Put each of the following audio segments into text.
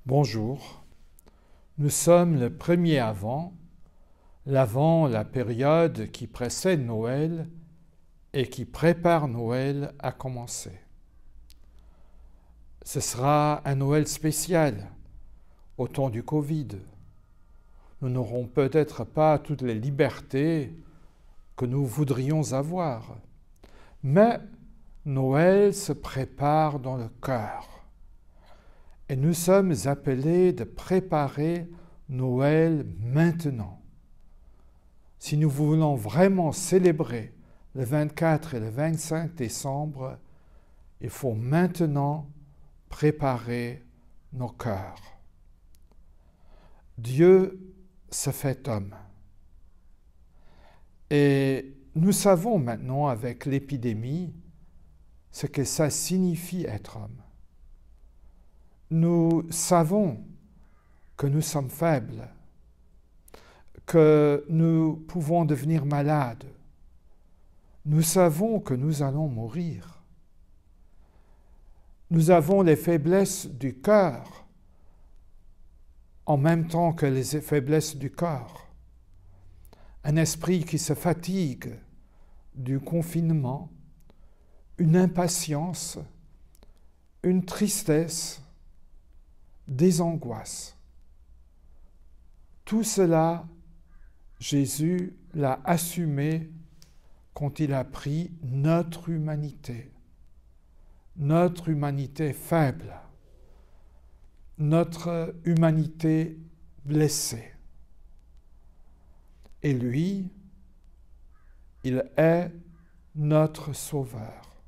Bonjour, nous sommes le 1er l'Avent, la période qui précède Noël et qui prépare Noël à commencer. Ce sera un Noël spécial au temps du Covid. Nous n'aurons peut-être pas toutes les libertés que nous voudrions avoir, mais Noël se prépare dans le cœur. Et nous sommes appelés de préparer Noël maintenant. Si nous voulons vraiment célébrer le 24 et le 25 décembre, il faut maintenant préparer nos cœurs. Dieu se fait homme. Et nous savons maintenant avec l'épidémie ce que ça signifie être homme. Nous savons que nous sommes faibles, que nous pouvons devenir malades. Nous savons que nous allons mourir. Nous avons les faiblesses du cœur en même temps que les faiblesses du corps. Un esprit qui se fatigue du confinement, une impatience, une tristesse, des angoisses. Tout cela, Jésus l'a assumé quand il a pris notre humanité faible, notre humanité blessée. Et lui, il est notre Sauveur.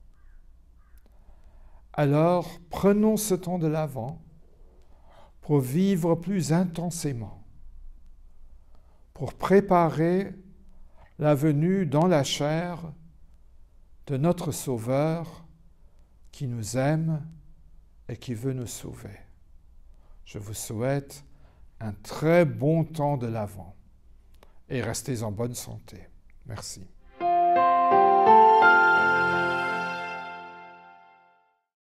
Alors, prenons ce temps de l'Avent pour vivre plus intensément, pour préparer la venue dans la chair de notre Sauveur qui nous aime et qui veut nous sauver. Je vous souhaite un très bon temps de l'Avent et restez en bonne santé. Merci.